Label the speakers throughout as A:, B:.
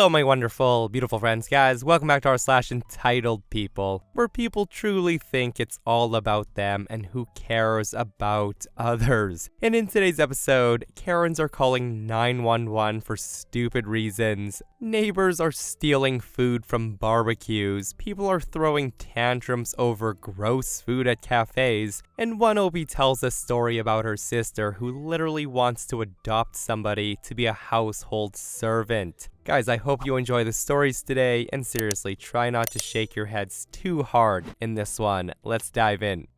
A: Hello, my wonderful, beautiful friends, guys. Welcome back to our /Entitled People, where people truly think it's all about them and who cares about others. And in today's episode, Karens are calling 911 for stupid reasons. Neighbors are stealing food from barbecues. People are throwing tantrums over gross food at cafes. And one Opie tells a story about her sister who literally wants to adopt somebody to be a household servant. Guys, I hope you enjoy the stories today, and seriously, try not to shake your heads too hard in this one. Let's dive in.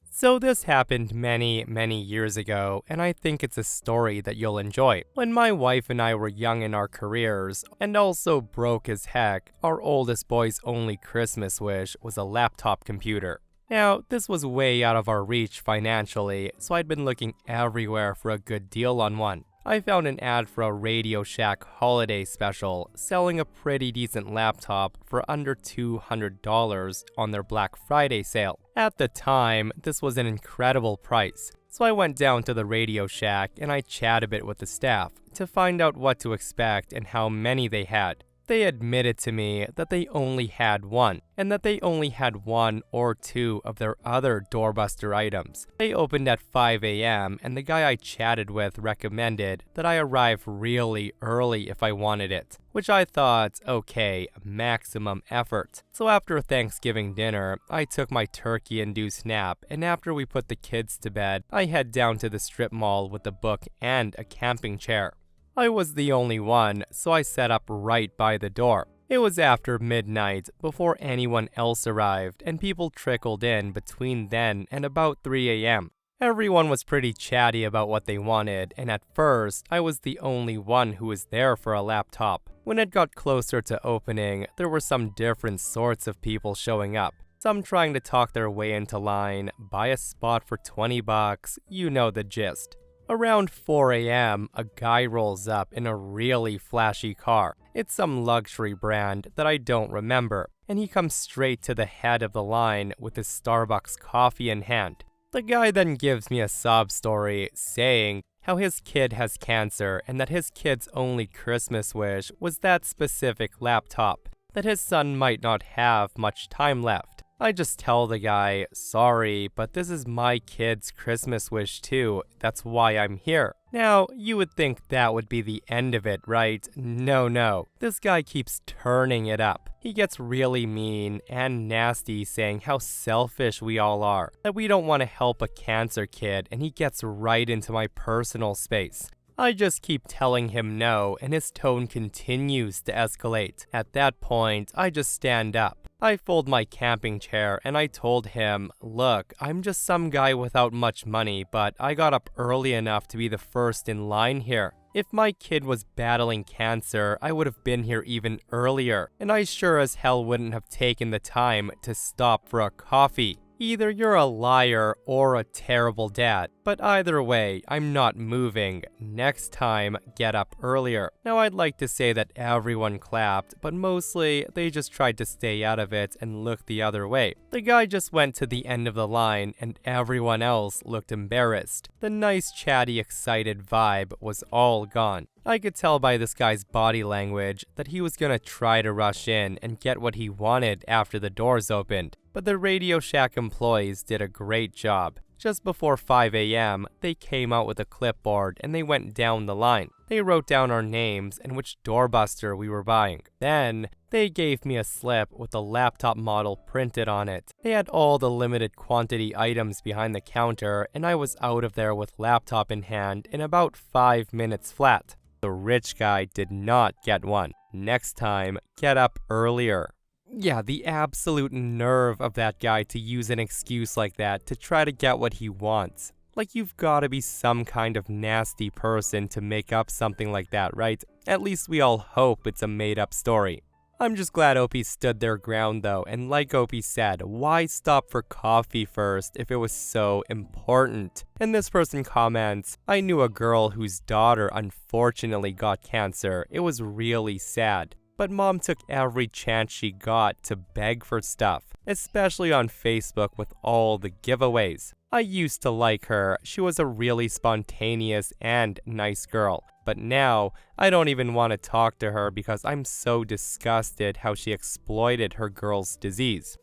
A: So this happened many years ago, and I think it's a story that you'll enjoy. When my wife and I were young in our careers, and also broke as heck, our oldest boy's only Christmas wish was a laptop computer. Now, this was way out of our reach financially, so I'd been looking everywhere for a good deal on one. I found an ad for a Radio Shack holiday special selling a pretty decent laptop for under $200 on their Black Friday sale. At the time, this was an incredible price, so I went down to the Radio Shack and I chatted a bit with the staff to find out what to expect and how many they had. They admitted to me that they only had one, and that they only had one or two of their other doorbuster items. They opened at 5 a.m., and the guy I chatted with recommended that I arrive really early if I wanted it, which I thought, okay, maximum effort. So after Thanksgiving dinner, I took my turkey-induced nap, and after we put the kids to bed, I head down to the strip mall with a book and a camping chair. I was the only one, so I set up right by the door. It was after midnight, before anyone else arrived, and people trickled in between then and about 3 a.m. Everyone was pretty chatty about what they wanted, and at first, I was the only one who was there for a laptop. When it got closer to opening, there were some different sorts of people showing up. Some trying to talk their way into line, buy a spot for $20, you know the gist. Around 4 a.m., a guy rolls up in a really flashy car. It's some luxury brand that I don't remember, and he comes straight to the head of the line with his Starbucks coffee in hand. The guy then gives me a sob story, saying how his kid has cancer and that his kid's only Christmas wish was that specific laptop, that his son might not have much time left. I just tell the guy, sorry, but this is my kid's Christmas wish too, that's why I'm here. Now, you would think that would be the end of it, right? No. This guy keeps turning it up. He gets really mean and nasty, saying how selfish we all are, that we don't want to help a cancer kid, and he gets right into my personal space. I just keep telling him no, and his tone continues to escalate. At that point, I just stand up. I fold my camping chair and I told him, look, I'm just some guy without much money, but I got up early enough to be the first in line here. If my kid was battling cancer, I would have been here even earlier, and I sure as hell wouldn't have taken the time to stop for a coffee. Either you're a liar or a terrible dad, but either way, I'm not moving. Next time, get up earlier. Now, I'd like to say that everyone clapped, but mostly they just tried to stay out of it and look the other way. The guy just went to the end of the line, and everyone else looked embarrassed. The nice, chatty, excited vibe was all gone. I could tell by this guy's body language that he was gonna try to rush in and get what he wanted after the doors opened. But the Radio Shack employees did a great job. Just before 5 a.m., they came out with a clipboard and they went down the line. They wrote down our names and which doorbuster we were buying. Then, they gave me a slip with a laptop model printed on it. They had all the limited quantity items behind the counter, and I was out of there with laptop in hand in about 5 minutes flat. The rich guy did not get one. Next time, get up earlier. Yeah, the absolute nerve of that guy to use an excuse like that to try to get what he wants. Like, you've gotta be some kind of nasty person to make up something like that, right? At least we all hope it's a made-up story. I'm just glad Opie stood their ground though, and like Opie said, why stop for coffee first if it was so important? And this person comments, I knew a girl whose daughter unfortunately got cancer. It was really sad. But mom took every chance she got to beg for stuff. especially on Facebook with all the giveaways. I used to like her. She was a really spontaneous and nice girl. But now, I don't even want to talk to her because I'm so disgusted how she exploited her girl's disease.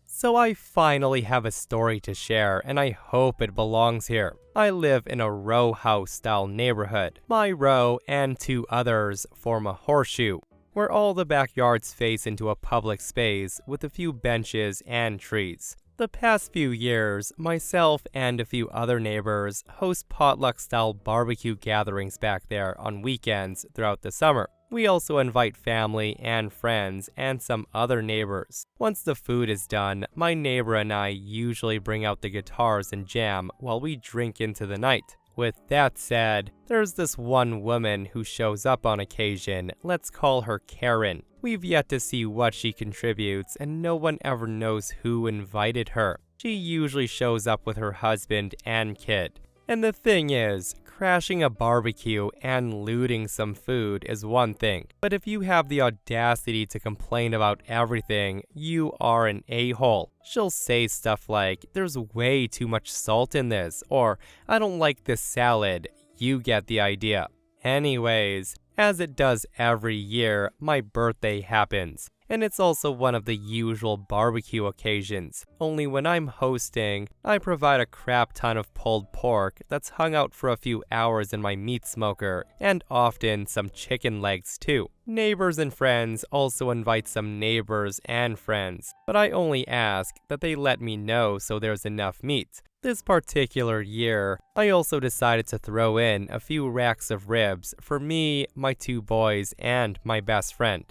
A: So I finally have a story to share, and I hope it belongs here. I live in a row house style neighborhood. My row and 2 others form a horseshoe, where all the backyards face into a public space with a few benches and trees. The past few years, myself and a few other neighbors host potluck-style barbecue gatherings back there on weekends throughout the summer. We also invite family and friends and some other neighbors. Once the food is done, my neighbor and I usually bring out the guitars and jam while we drink into the night. With that said, there's this one woman who shows up on occasion. Let's call her Karen. We've yet to see what she contributes, and no one ever knows who invited her. She usually shows up with her husband and kid. And the thing is, crashing a barbecue and looting some food is one thing, but if you have the audacity to complain about everything, you are an a-hole. She'll say stuff like, "There's way too much salt in this," or "I don't like this salad." You get the idea. Anyways, as it does every year, my birthday happens. And it's also one of the usual barbecue occasions. Only when I'm hosting, I provide a crap ton of pulled pork that's hung out for a few hours in my meat smoker, and often some chicken legs too. Neighbors and friends also invite some neighbors and friends, but I only ask that they let me know so there's enough meat. This particular year, I also decided to throw in a few racks of ribs for me, my 2 boys, and my best friend.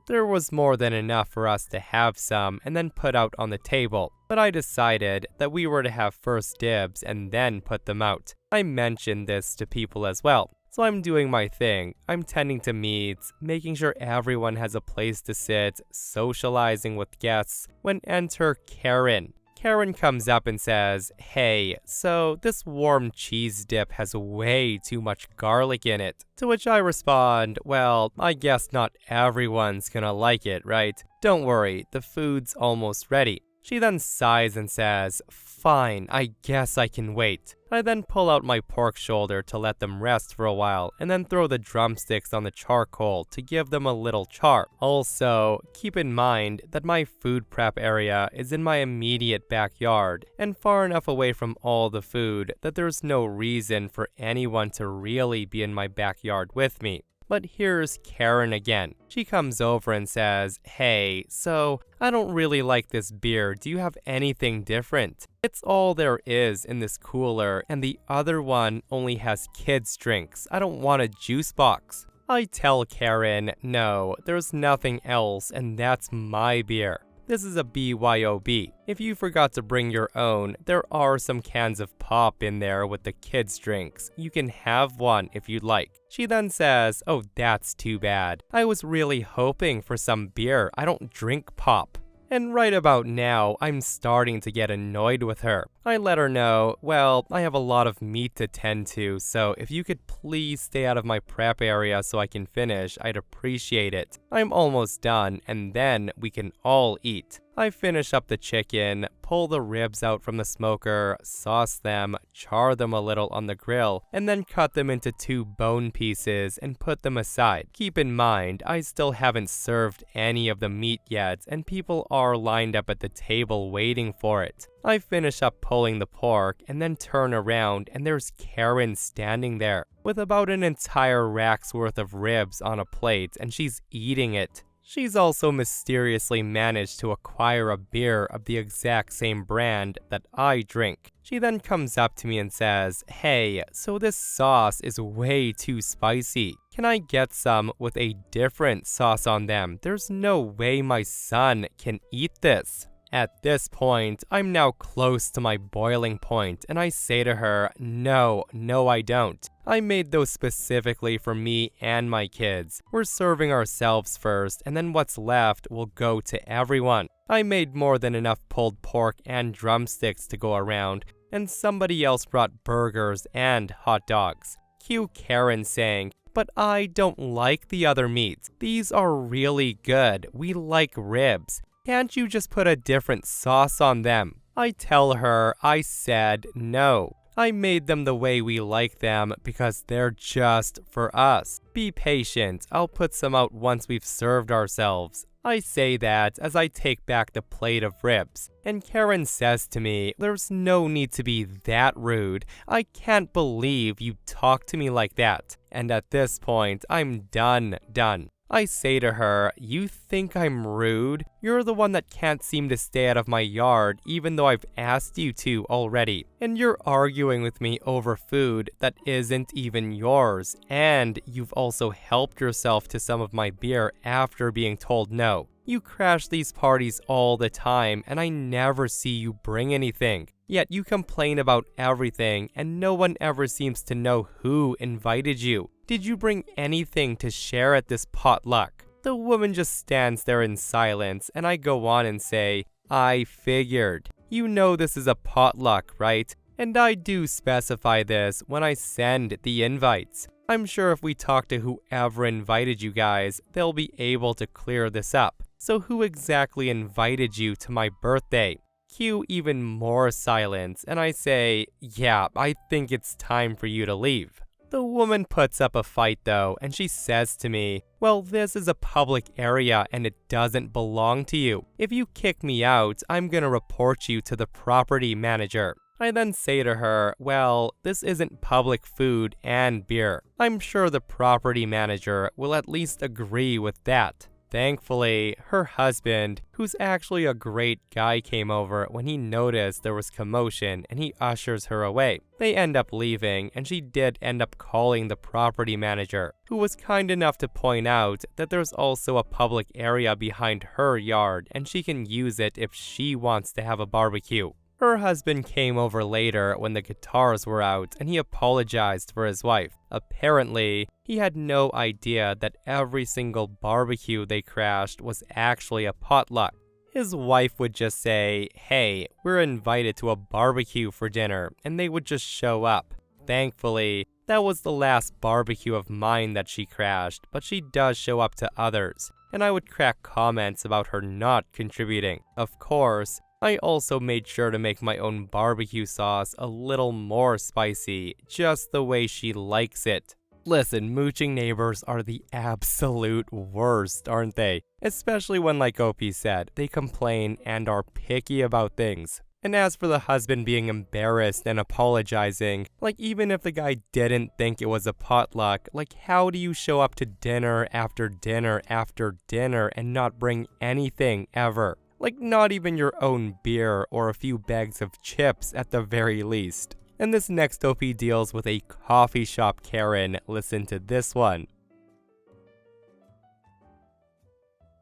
A: There was more than enough for us to have some and then put out on the table, but I decided that we were to have first dibs and then put them out. I mentioned this to people as well, so I'm doing my thing. I'm tending to meats, making sure everyone has a place to sit, socializing with guests, when enter Karen. Karen comes up and says, "Hey, so this warm cheese dip has way too much garlic in it." To which I respond, "Well, I guess not everyone's gonna like it, right? Don't worry, the food's almost ready." She then sighs and says, "Fine, I guess I can wait." I then pull out my pork shoulder to let them rest for a while, and then throw the drumsticks on the charcoal to give them a little char. Also, keep in mind that my food prep area is in my immediate backyard, and far enough away from all the food that there's no reason for anyone to really be in my backyard with me. But here's Karen again. She comes over and says, "Hey, so I don't really like this beer. Do you have anything different? It's all there is in this cooler, and the other one only has kids' drinks. I don't want a juice box." I tell Karen, "No, there's nothing else, and that's my beer. This is a BYOB. If you forgot to bring your own, there are some cans of pop in there with the kids' drinks. You can have one if you'd like." She then says, "Oh, that's too bad. I was really hoping for some beer. I don't drink pop." And right about now, I'm starting to get annoyed with her. I let her know, "Well, I have a lot of meat to tend to, so if you could please stay out of my prep area so I can finish, I'd appreciate it. I'm almost done, and then we can all eat." I finish up the chicken, pull the ribs out from the smoker, sauce them, char them a little on the grill, and then cut them into 2 bone pieces and put them aside. Keep in mind, I still haven't served any of the meat yet, and people are lined up at the table waiting for it. I finish up pulling the pork and then turn around, and there's Karen standing there with about an entire rack's worth of ribs on a plate, and she's eating it. She's also mysteriously managed to acquire a beer of the exact same brand that I drink. She then comes up to me and says, "Hey, so this sauce is way too spicy. Can I get some with a different sauce on them? There's no way my son can eat this." At this point, I'm now close to my boiling point, and I say to her, No, I don't. I made those specifically for me and my kids. We're serving ourselves first, and then what's left will go to everyone." I made more than enough pulled pork and drumsticks to go around, and somebody else brought burgers and hot dogs. Cue Karen saying, But I don't like the other meats. These are really good. We like ribs. Can't you just put a different sauce on them? I tell her I said no. I made them the way we like them because they're just for us. Be patient, I'll put some out once we've served ourselves. I say that as I take back the plate of ribs, and Karen says to me, there's no need to be that rude. I can't believe you talk to me like that. And at this point, I'm done. I say to her, you think I'm rude? You're the one that can't seem to stay out of my yard even though I've asked you to already. And you're arguing with me over food that isn't even yours. And you've also helped yourself to some of my beer after being told no. You crash these parties all the time and I never see you bring anything. Yet you complain about everything and no one ever seems to know who invited you. Did you bring anything to share at this potluck? The woman just stands there in silence and I go on and say, I figured. You know this is a potluck, right? And I do specify this when I send the invites. I'm sure if we talk to whoever invited you guys, they'll be able to clear this up. So who exactly invited you to my birthday? Cue even more silence, and I say, yeah, I think it's time for you to leave. The woman puts up a fight though, and she says to me, well, this is a public area and it doesn't belong to you. If you kick me out, I'm gonna report you to the property manager. I then say to her, well, this isn't public food and beer. I'm sure the property manager will at least agree with that. Thankfully, her husband, who's actually a great guy, came over when he noticed there was commotion and he ushers her away. They end up leaving and she did end up calling the property manager, who was kind enough to point out that there's also a public area behind her yard and she can use it if she wants to have a barbecue. Her husband came over later when the guitars were out and he apologized for his wife. Apparently, he had no idea that every single barbecue they crashed was actually a potluck. His wife would just say, hey, we're invited to a barbecue for dinner, and they would just show up. Thankfully, that was the last barbecue of mine that she crashed, but she does show up to others, and I would crack comments about her not contributing. Of course, I also made sure to make my own barbecue sauce a little more spicy, just the way she likes it. Listen, mooching neighbors are the absolute worst, aren't they? Especially when, like OP said, they complain and are picky about things. And as for the husband being embarrassed and apologizing, like even if the guy didn't think it was a potluck, like how do you show up to dinner after dinner after dinner and not bring anything ever? Like not even your own beer or a few bags of chips at the very least. And this next OP deals with a coffee shop Karen. Listen to this one.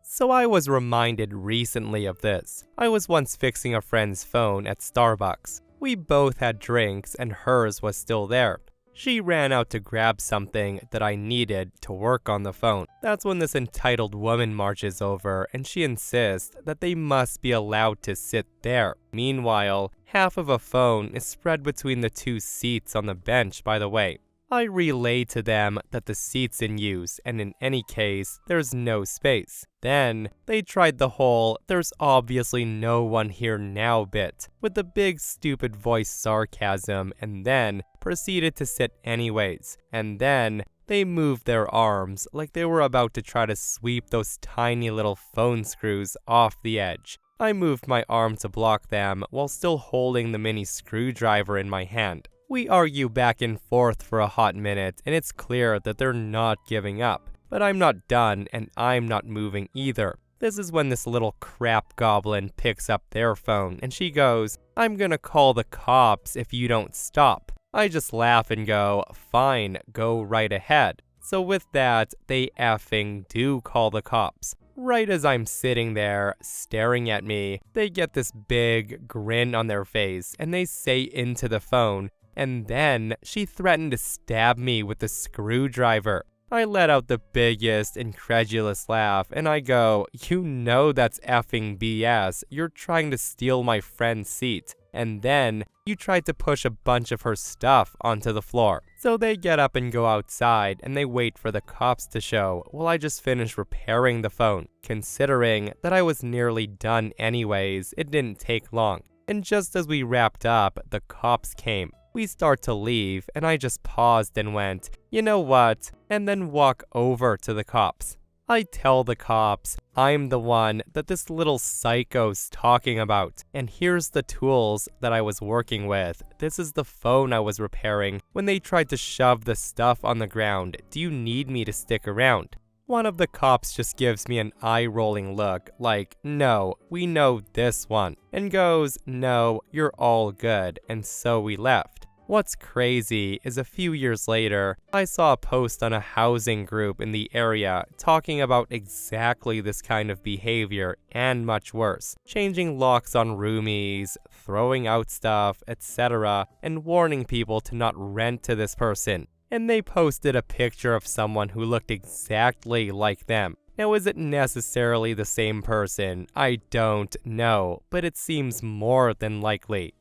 A: So I was reminded recently of this. I was once fixing a friend's phone at Starbucks. We both had drinks and hers was still there. She ran out to grab something that I needed to work on the phone. That's when this entitled woman marches over and she insists that they must be allowed to sit there. Meanwhile, half of a phone is spread between the two seats on the bench, by the way. I relay to them that the seat's in use and in any case, there's no space. Then, they tried the whole "there's obviously no one here now" bit, with the big stupid voice sarcasm, and then proceeded to sit anyways. And then, they moved their arms like they were about to try to sweep those tiny little phone screws off the edge. I moved my arm to block them while still holding the mini screwdriver in my hand. We argue back and forth for a hot minute, and it's clear that they're not giving up. But I'm not done, and I'm not moving either. This is when this little crap goblin picks up their phone, and she goes, "I'm gonna call the cops if you don't stop." I just laugh and go, "Fine, go right ahead." So with that, they effing do call the cops. Right as I'm sitting there, staring at me, they get this big grin on their face, and they say into the phone, and then she threatened to stab me with the screwdriver. I let out the biggest incredulous laugh and I go, "You know that's effing BS. You're trying to steal my friend's seat." And then You tried to push a bunch of her stuff onto the floor. So they get up and go outside, and they wait for the cops to show while I just finish repairing the phone. Considering that I was nearly done anyways, it didn't take long. And just as we wrapped up, the cops came. We start to leave, and I just paused and went, "You know what?" and then walk over to the cops. I tell the cops, I'm the one that this little psycho's talking about, and here's the tools that I was working with. This is the phone I was repairing when they tried to shove the stuff on the ground. Do you need me to stick around? One of the cops just gives me an eye-rolling look, like, no, we know this one, and goes, no, you're all good, and so we left. What's crazy is a few years later, I saw a post on a housing group in the area talking about exactly this kind of behavior and much worse, changing locks on roomies, throwing out stuff, etc., and warning people to not rent to this person. And they posted a picture of someone who looked exactly like them. Now, is it necessarily the same person? I don't know, but it seems more than likely.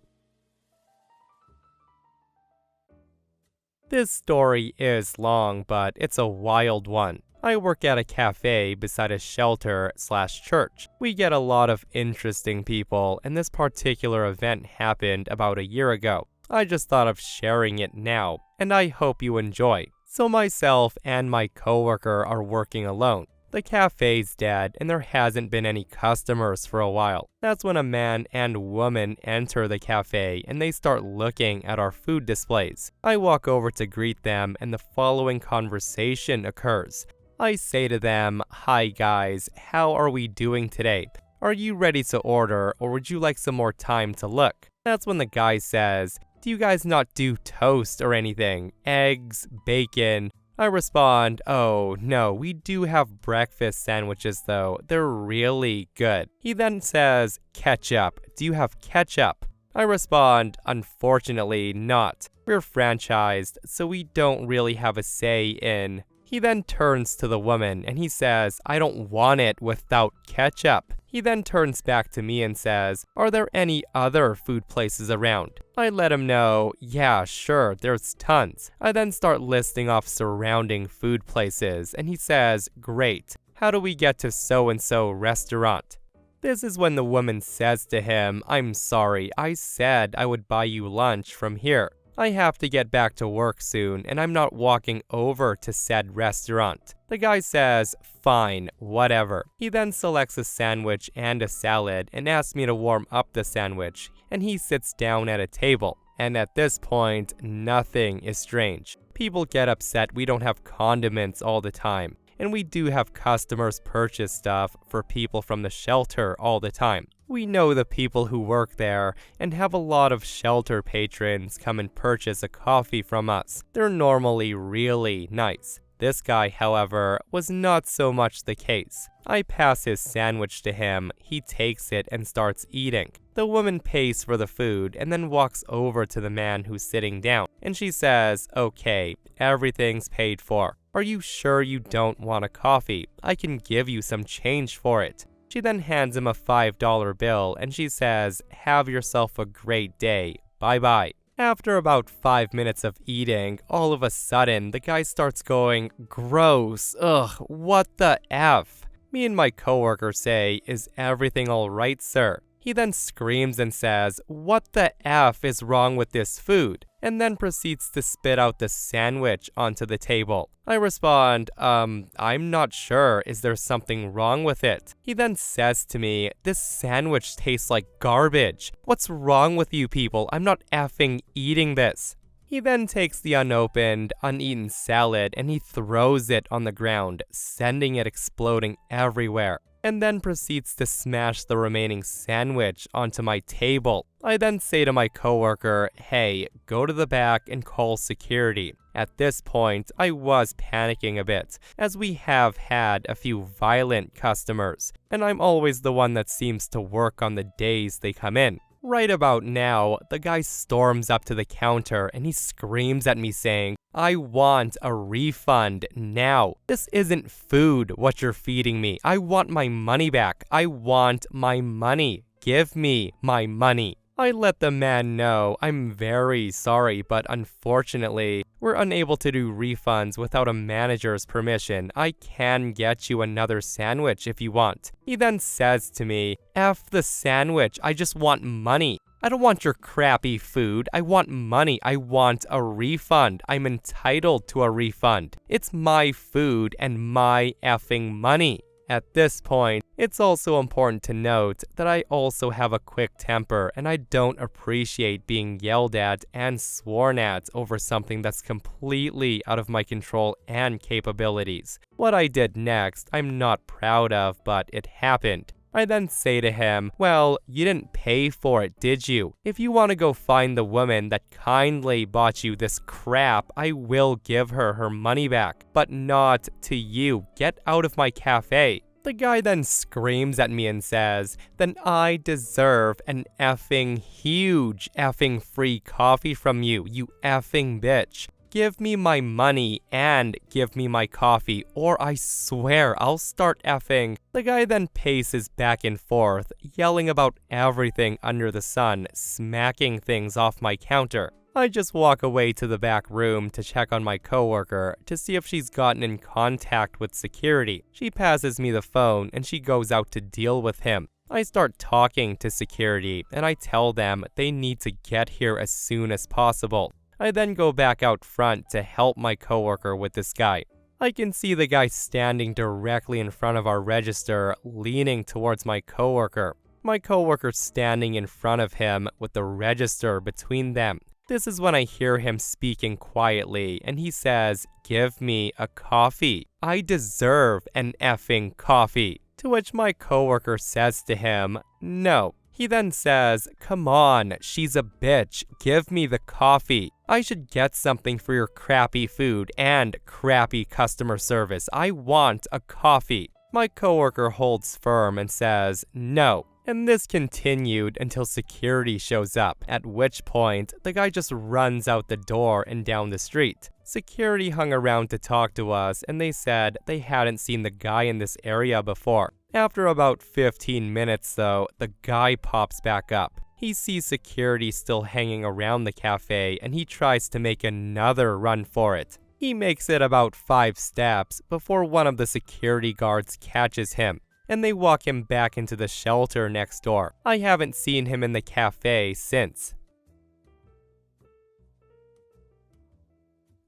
A: This story is long, but it's a wild one. I work at a cafe beside a shelter/church. We get a lot of interesting people, and this particular event happened about a year ago. I just thought of sharing it now, and I hope you enjoy. So myself and my coworker are working alone. The cafe's dead, and there hasn't been any customers for a while. That's when a man and woman enter the cafe, and they start looking at our food displays. I walk over to greet them, and the following conversation occurs. I say to them, "Hi guys, how are we doing today? Are you ready to order, or would you like some more time to look?" That's when the guy says, "Do you guys not do toast or anything? Eggs, bacon?" I respond, "Oh, no, we do have breakfast sandwiches though. They're really good." He then says, "Ketchup. Do you have ketchup?" I respond, "Unfortunately not. We're franchised, so we don't really have a say in." He then turns to the woman and he says, "I don't want it without ketchup." He then turns back to me and says, "Are there any other food places around?" I let him know, "Yeah, sure, there's tons." I then start listing off surrounding food places, and he says, "Great, how do we get to so-and-so restaurant?" This is when the woman says to him, "I'm sorry, I said I would buy you lunch from here. I have to get back to work soon, and I'm not walking over to said restaurant." The guy says, "Fine, whatever." He then selects a sandwich and a salad and asks me to warm up the sandwich, and he sits down at a table. And at this point, nothing is strange. People get upset we don't have condiments all the time, and we do have customers purchase stuff for people from the shelter all the time. We know the people who work there and have a lot of shelter patrons come and purchase a coffee from us. They're normally really nice. This guy, however, was not so much the case. I pass his sandwich to him, he takes it and starts eating. The woman pays for the food and then walks over to the man who's sitting down, and she says, "Okay, everything's paid for. Are you sure you don't want a coffee? I can give you some change for it." She then hands him a $5 bill and she says, "Have yourself a great day. Bye-bye." After about 5 minutes of eating, all of a sudden, the guy starts going, "Gross, ugh, what the F?" Me and my coworker say, "Is everything all right, sir?" He then screams and says, "What the F is wrong with this food?" and then proceeds to spit out the sandwich onto the table. I respond, I'm not sure. Is there something wrong with it?" He then says to me, "This sandwich tastes like garbage. What's wrong with you people? I'm not effing eating this." He then takes the unopened, uneaten salad and he throws it on the ground, sending it exploding everywhere, and then proceeds to smash the remaining sandwich onto my table. I then say to my coworker, "Hey, go to the back and call security." At this point, I was panicking a bit, as we have had a few violent customers, and I'm always the one that seems to work on the days they come in. Right about now, the guy storms up to the counter and he screams at me saying, "I want a refund now. This isn't food, what you're feeding me. I want my money back. I want my money. Give me my money." I let the man know I'm very sorry, but unfortunately, we're unable to do refunds without a manager's permission. I can get you another sandwich if you want. He then says to me, F the sandwich, I just want money. I don't want your crappy food. I want money. I want a refund. I'm entitled to a refund. It's my food and my effing money. At this point, it's also important to note that I also have a quick temper and I don't appreciate being yelled at and sworn at over something that's completely out of my control and capabilities. What I did next, I'm not proud of, but it happened. I then say to him, well, you didn't pay for it, did you? If you want to go find the woman that kindly bought you this crap, I will give her her money back, but not to you. Get out of my cafe. The guy then screams at me and says, then I deserve an effing huge effing free coffee from you, you effing bitch. Give me my money and give me my coffee, or I swear I'll start effing. The guy then paces back and forth, yelling about everything under the sun, smacking things off my counter. I just walk away to the back room to check on my coworker to see if she's gotten in contact with security. She passes me the phone and she goes out to deal with him. I start talking to security and I tell them they need to get here as soon as possible. I then go back out front to help my coworker with this guy. I can see the guy standing directly in front of our register, leaning towards my coworker. My coworker's standing in front of him with the register between them. This is when I hear him speaking quietly, and he says, give me a coffee. I deserve an effing coffee. To which my coworker says to him, no. He then says, come on, she's a bitch, give me the coffee. I should get something for your crappy food and crappy customer service. I want a coffee. My coworker holds firm and says, no. And this continued until security shows up, at which point the guy just runs out the door and down the street. Security hung around to talk to us and they said they hadn't seen the guy in this area before. After about 15 minutes though, the guy pops back up. He sees security still hanging around the cafe and he tries to make another run for it. He makes it about 5 steps before one of the security guards catches him, and they walk him back into the shelter next door. I haven't seen him in the cafe since.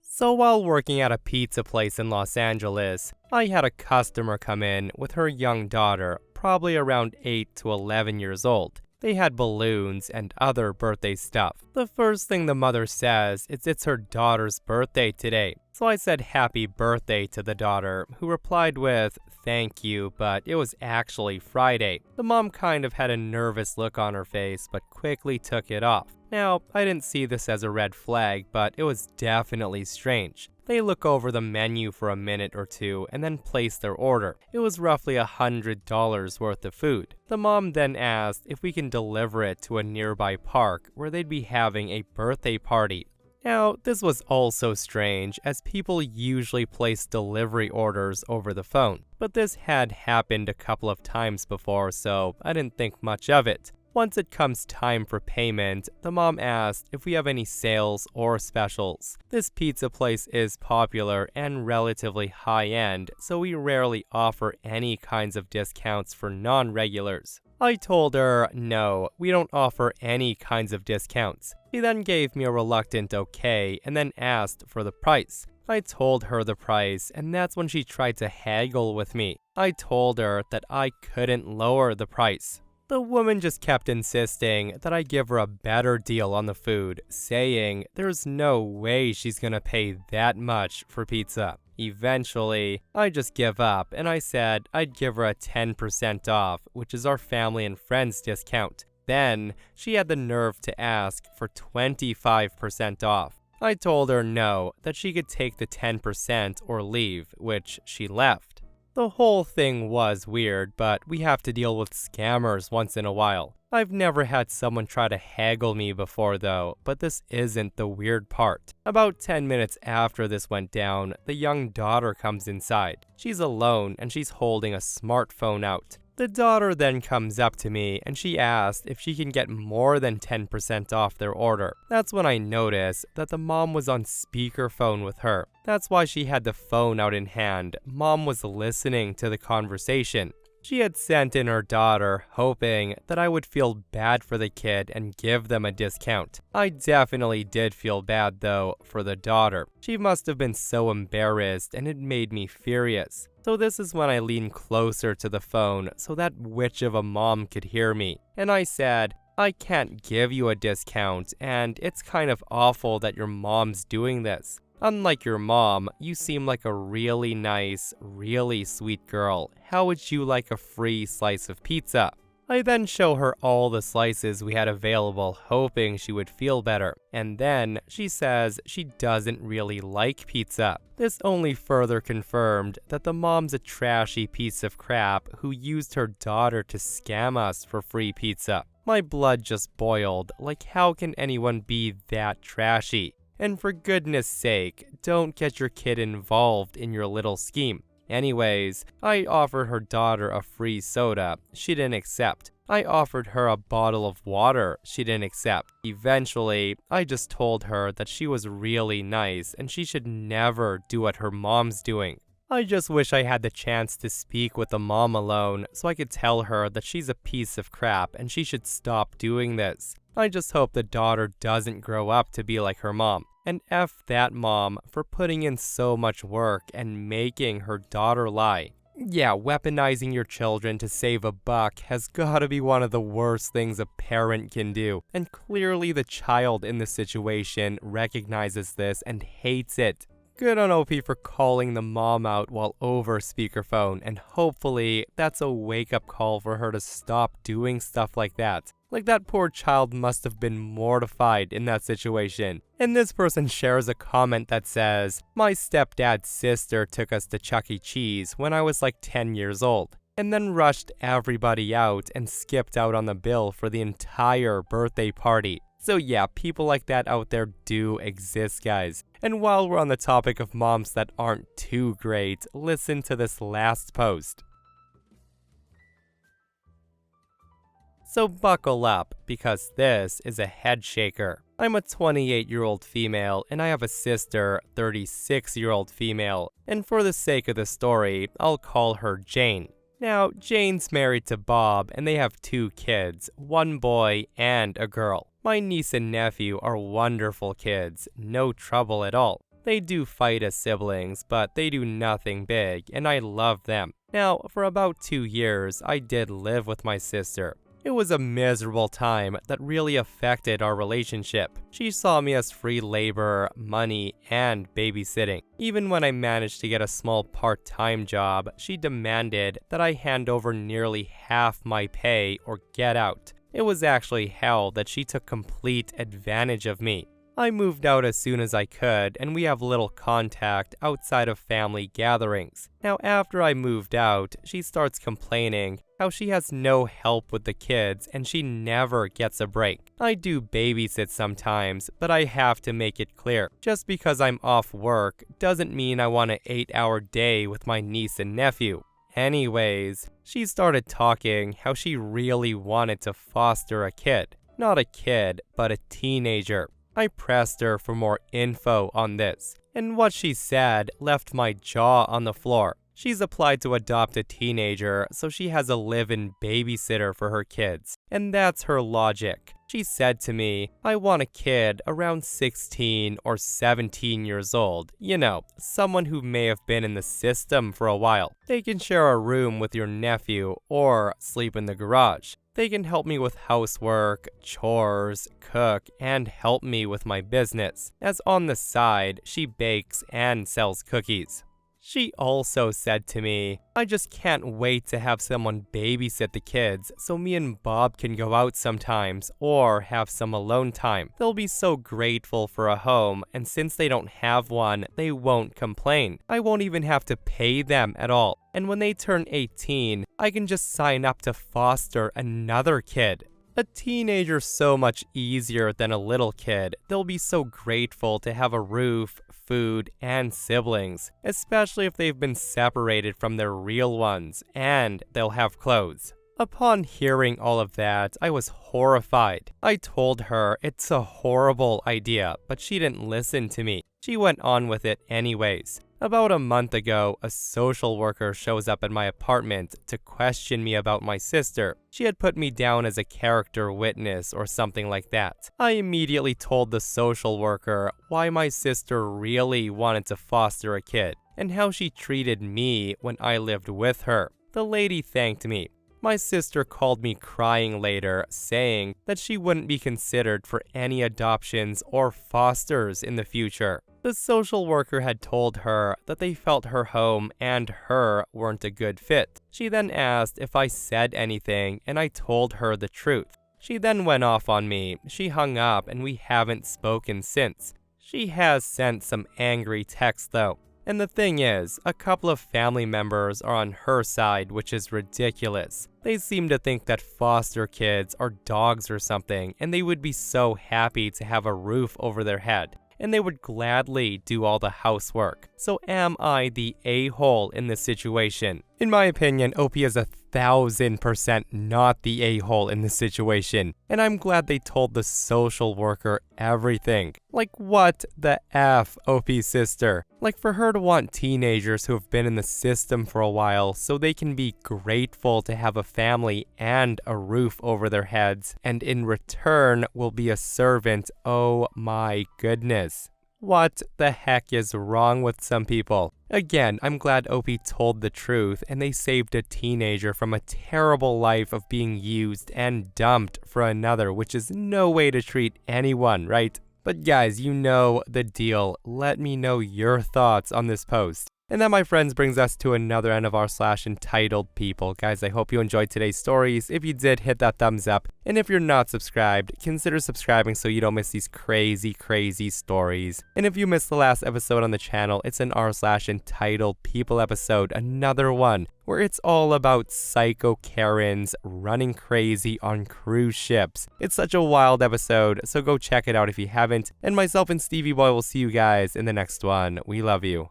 A: So while working at a pizza place in Los Angeles, I had a customer come in with her young daughter, probably around 8 to 11 years old. They had balloons and other birthday stuff. The first thing the mother says is it's her daughter's birthday today. So I said happy birthday to the daughter, who replied with, thank you, but it was actually Friday. The mom kind of had a nervous look on her face, but quickly took it off. Now, I didn't see this as a red flag, but it was definitely strange. They look over the menu for a minute or two and then place their order. It was roughly $100 worth of food. The mom then asked if we can deliver it to a nearby park where they'd be having a birthday party. Now, this was also strange, as people usually place delivery orders over the phone, but this had happened a couple of times before, so I didn't think much of it. Once it comes time for payment, the mom asked if we have any sales or specials. This pizza place is popular and relatively high-end, so we rarely offer any kinds of discounts for non-regulars. I told her, no, we don't offer any kinds of discounts. She then gave me a reluctant okay and then asked for the price. I told her the price, and that's when she tried to haggle with me. I told her that I couldn't lower the price. The woman just kept insisting that I give her a better deal on the food, saying there's no way she's gonna pay that much for pizza. Eventually, I just give up and I said I'd give her a 10% off, which is our family and friends discount. Then, she had the nerve to ask for 25% off. I told her no, that she could take the 10% or leave, which she left. The whole thing was weird, but we have to deal with scammers once in a while. I've never had someone try to haggle me before though, but this isn't the weird part. About 10 minutes after this went down, the young daughter comes inside. She's alone and she's holding a smartphone out. The daughter then comes up to me and she asked if she can get more than 10% off their order. That's when I noticed that the mom was on speakerphone with her. That's why she had the phone out in hand. Mom was listening to the conversation. She had sent in her daughter, hoping that I would feel bad for the kid and give them a discount. I definitely did feel bad, though, for the daughter. She must have been so embarrassed, and it made me furious. So this is when I leaned closer to the phone so that witch of a mom could hear me. And I said, I can't give you a discount, and it's kind of awful that your mom's doing this. Unlike your mom, you seem like a really nice, really sweet girl. How would you like a free slice of pizza? I then show her all the slices we had available, hoping she would feel better. And then she says she doesn't really like pizza. This only further confirmed that the mom's a trashy piece of crap who used her daughter to scam us for free pizza. My blood just boiled. Like, how can anyone be that trashy? And for goodness sake, don't get your kid involved in your little scheme. Anyways, I offered her daughter a free soda. She didn't accept. I offered her a bottle of water. She didn't accept. Eventually, I just told her that she was really nice and she should never do what her mom's doing. I just wish I had the chance to speak with the mom alone so I could tell her that she's a piece of crap and she should stop doing this. I just hope the daughter doesn't grow up to be like her mom. And F that mom for putting in so much work and making her daughter lie. Yeah, weaponizing your children to save a buck has gotta be one of the worst things a parent can do. And clearly the child in this situation recognizes this and hates it. Good on OP for calling the mom out while over speakerphone, and hopefully that's a wake-up call for her to stop doing stuff like that. Like, that poor child must have been mortified in that situation. And this person shares a comment that says, my stepdad's sister took us to Chuck E. Cheese when I was like 10 years old, and then rushed everybody out and skipped out on the bill for the entire birthday party. So yeah, people like that out there do exist, guys. And while we're on the topic of moms that aren't too great, listen to this last post. So buckle up, because this is a head shaker. I'm a 28-year-old female, and I have a sister, 36-year-old female. And for the sake of the story, I'll call her Jane. Now, Jane's married to Bob, and they have 2 kids, 1 boy and a girl. My niece and nephew are wonderful kids, no trouble at all. They do fight as siblings, but they do nothing big, and I love them. Now, for about 2 years, I did live with my sister. It was a miserable time that really affected our relationship. She saw me as free labor, money, and babysitting. Even when I managed to get a small part-time job, she demanded that I hand over nearly half my pay or get out. It was actually hell that she took complete advantage of me. I moved out as soon as I could, and we have little contact outside of family gatherings. Now, after I moved out, she starts complaining how she has no help with the kids and she never gets a break. I do babysit sometimes, but I have to make it clear. Just because I'm off work doesn't mean I want an 8-hour day with my niece and nephew. Anyways, she started talking how she really wanted to foster a kid. Not a kid, but a teenager. I pressed her for more info on this, and what she said left my jaw on the floor. She's applied to adopt a teenager, so she has a live-in babysitter for her kids, and that's her logic. She said to me, I want a kid around 16 or 17 years old. You know, someone who may have been in the system for a while. They can share a room with your nephew or sleep in the garage. They can help me with housework, chores, cook, and help me with my business, as on the side, she bakes and sells cookies. She also said to me, I just can't wait to have someone babysit the kids so me and Bob can go out sometimes or have some alone time. They'll be so grateful for a home, and since they don't have one, they won't complain. I won't even have to pay them at all. And when they turn 18, I can just sign up to foster another kid. A teenager's so much easier than a little kid. They'll be so grateful to have a roof, food, and siblings, especially if they've been separated from their real ones, and they'll have clothes. Upon hearing all of that, I was horrified. I told her it's a horrible idea, but she didn't listen to me. She went on with it anyways. About a month ago, a social worker shows up at my apartment to question me about my sister. She had put me down as a character witness or something like that. I immediately told the social worker why my sister really wanted to foster a kid and how she treated me when I lived with her. The lady thanked me. My sister called me crying later, saying that she wouldn't be considered for any adoptions or fosters in the future. The social worker had told her that they felt her home and her weren't a good fit. She then asked if I said anything, and I told her the truth. She then went off on me. She hung up, and we haven't spoken since. She has sent some angry texts though. And the thing is, a couple of family members are on her side, which is ridiculous. They seem to think that foster kids are dogs or something, and they would be so happy to have a roof over their head, and they would gladly do all the housework. So am I the a-hole in this situation? In my opinion, OP is 1,000% not the a-hole in this situation, and I'm glad they told the social worker everything. Like, what the F, OP sister? Like, for her to want teenagers who have been in the system for a while so they can be grateful to have a family and a roof over their heads, and in return will be a servant, oh my goodness. What the heck is wrong with some people? Again, I'm glad OP told the truth and they saved a teenager from a terrible life of being used and dumped for another, which is no way to treat anyone, right? But guys, you know the deal. Let me know your thoughts on this post. And that, my friends, brings us to another end of our entitled people. Guys, I hope you enjoyed today's stories. If you did, hit that thumbs up. And if you're not subscribed, consider subscribing so you don't miss these crazy stories. And if you missed the last episode on the channel, it's an entitled people episode, another one, where it's all about psycho Karens running crazy on cruise ships. It's such a wild episode, so go check it out if you haven't. And myself and Stevie Boy will see you guys in the next one. We love you.